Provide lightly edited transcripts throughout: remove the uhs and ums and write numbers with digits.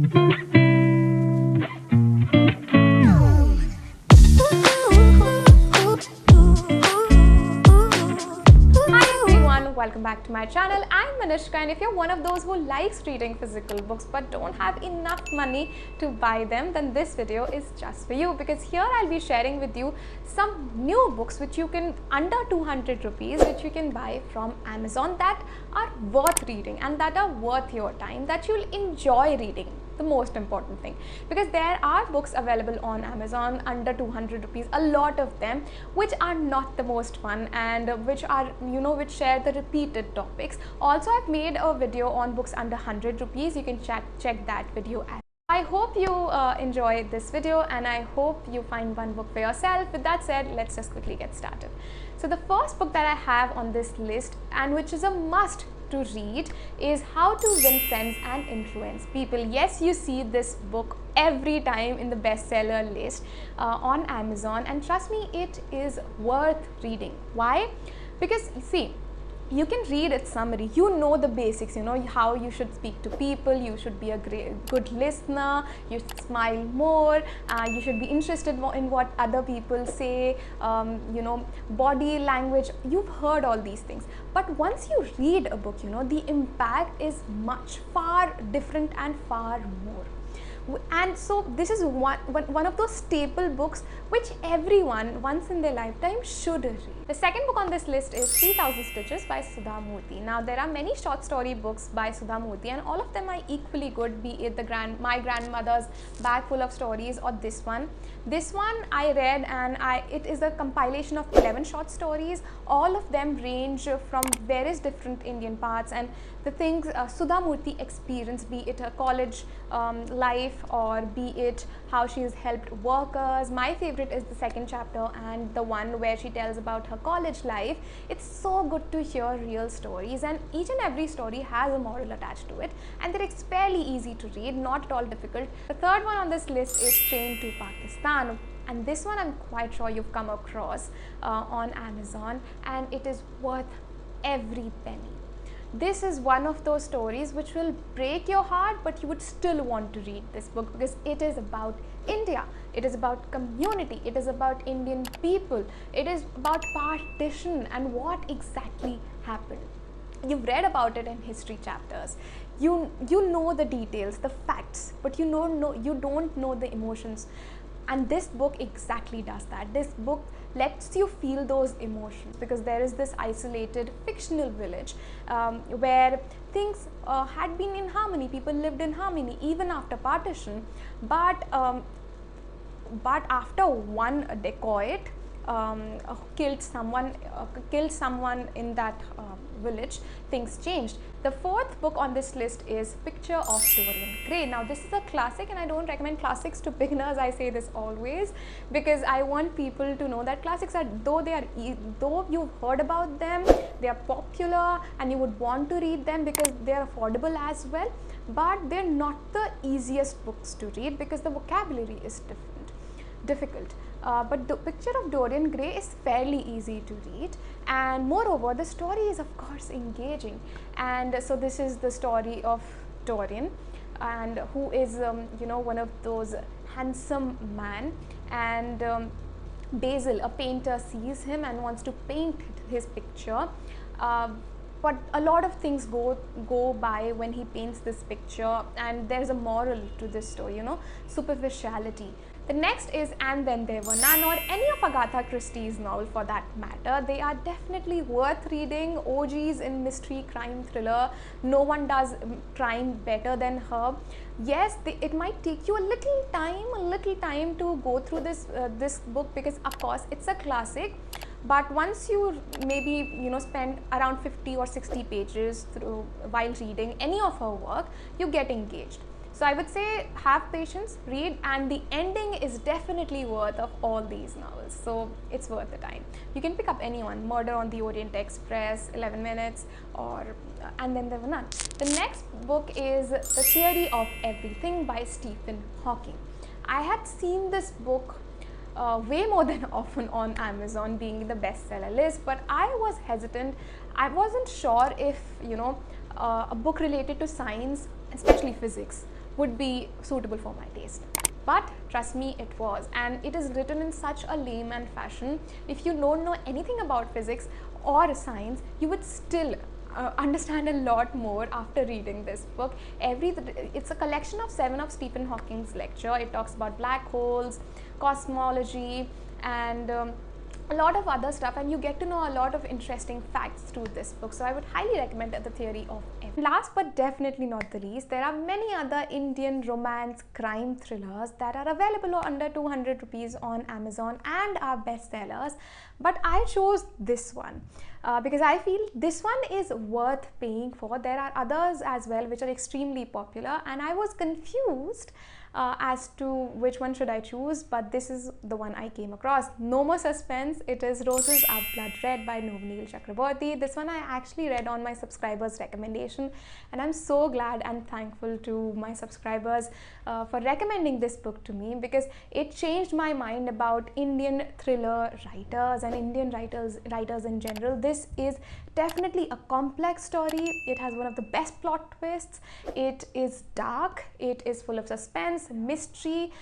Welcome back to my channel. I'm Anushka, and if you're one of those who likes reading physical books but don't have enough money to buy them, then this video is just for you, because here I'll be sharing with you some new books which you can under 200 rupees which you can buy from Amazon that are worth reading and that are worth your time, that you'll enjoy reading. The most important thing, because there are books available on Amazon under 200 rupees, a lot of them, which are not the most fun and which are, which share the repeated topics. Also, I've made a video on books under 100 rupees. You can check that video as I hope you enjoy this video, and I hope you find one book for yourself. With that said, let's just quickly get started. So the first book that I have on this list, and which is a must to read, is How to Win Friends and Influence People. Yes, you see this book every time in the bestseller list on Amazon, and trust me, it is worth reading. Why? Because see, you can read its summary, you know the basics, how you should speak to people, you should be a good listener, you should smile more, you should be interested in what other people say, body language, you've heard all these things. But once you read a book, the impact is far different and far more. And so this is one of those staple books which everyone once in their lifetime should read. The second book on this list is 3000 Stitches by Sudha Murthy. Now, there are many short story books by Sudha Murthy, and all of them are equally good, be it My Grandmother's Bag Full of Stories or this one. This one I read, and it is a compilation of 11 short stories. All of them range from various different Indian parts and the things Sudha Murthy experienced, be it her college life or be it how she has helped workers. My favorite is the second chapter and the one where she tells about her college life. It's so good to hear real stories, and each and every story has a moral attached to it, and it's fairly easy to read, not at all difficult. The third one on this list is Train to Pakistan, and this one I'm quite sure you've come across on Amazon, and it is worth every penny. This is one of those stories which will break your heart, but you would still want to read this book, because it is about India, it is about community, it is about Indian people, it is about partition and what exactly happened. You've read about it in history chapters, you know the details, the facts, but you don't know the emotions. And this book exactly does that. This book lets you feel those emotions, because there is this isolated fictional village where things had been in harmony, people lived in harmony even after partition, but after one dacoit killed someone in that village, things changed. The fourth book on this list is Picture of Dorian Gray. Now, this is a classic, and I don't recommend classics to beginners. I say this always because I want people to know that classics are, though you've heard about them, they are popular and you would want to read them because they are affordable as well, but they're not the easiest books to read because the vocabulary is difficult. But the Picture of Dorian Gray is fairly easy to read, and moreover the story is of course engaging. And so this is the story of Dorian, and who is one of those handsome man, and Basil, a painter, sees him and wants to paint his picture, but a lot of things go by when he paints this picture, and there's a moral to this story, superficiality. The next is And Then There Were None, or any of Agatha Christie's novel for that matter. They are definitely worth reading, OGs in mystery, crime, thriller. No one does crime better than her. Yes, it might take you a little time to go through this book, because of course it's a classic. But once you maybe spend around 50 or 60 pages while reading any of her work, you get engaged. So I would say have patience, read, and the ending is definitely worth of all these novels. So it's worth the time. You can pick up any one, Murder on the Orient Express, 11 Minutes, or And Then There Were None. The next book is The Theory of Everything by Stephen Hawking. I had seen this book way more than often on Amazon, being in the bestseller list, but I was hesitant. I wasn't sure if a book related to science, especially physics, would be suitable for my taste. But trust me, it was, and it is written in such a layman fashion. If you don't know anything about physics or science, you would still understand a lot more after reading this book. It's a collection of 7 of Stephen Hawking's lecture. It talks about black holes, cosmology, and a lot of other stuff, and you get to know a lot of interesting facts through this book. So I would highly recommend The Theory of Everything. Last but definitely not the least, there are many other Indian romance crime thrillers that are available under 200 rupees on Amazon and are bestsellers, but I chose this one because I feel this one is worth paying for. There are others as well which are extremely popular, and I was confused as to which one should I choose, but this is the one I came across. No more suspense, it is Roses Are Blood Red by Novineel Chakraborty. This one I actually read on my subscribers' recommendation, and I'm so glad and thankful to my subscribers for recommending this book to me, because it changed my mind about Indian thriller writers and Indian writers in general. This is definitely a complex story. It has one of the best plot twists. It is dark, it is full of suspense, mystery,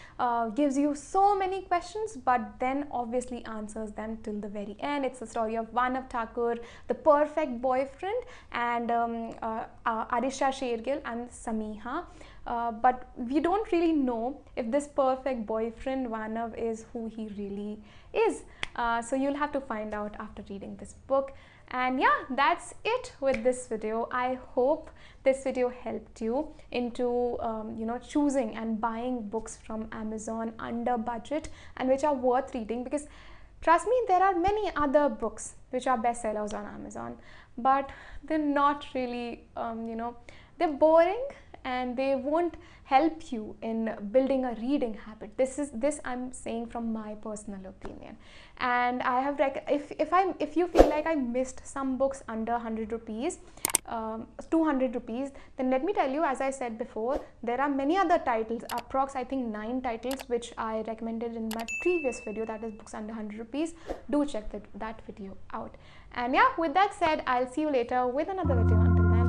gives you so many questions, but then obviously answers them till the very end. It's the story of Vanav Thakur, the perfect boyfriend, and Arisha Shergill and Samiha. But we don't really know if this perfect boyfriend Vanav is who he really is. So you'll have to find out after reading this book. And yeah, that's it with this video. I hope this video helped you into choosing and buying books from Amazon under budget and which are worth reading, because trust me, there are many other books which are bestsellers on Amazon, but they're not really they're boring and they won't help you in building a reading habit. This I'm saying from my personal opinion. And I have if you feel like I missed some books under 100 rupees, 200 rupees, then let me tell you, as I said before, there are many other titles, approx I think 9 titles, which I recommended in my previous video, that is books under 100 rupees. Do check that video out. And yeah, with that said, I'll see you later with another video. Until then,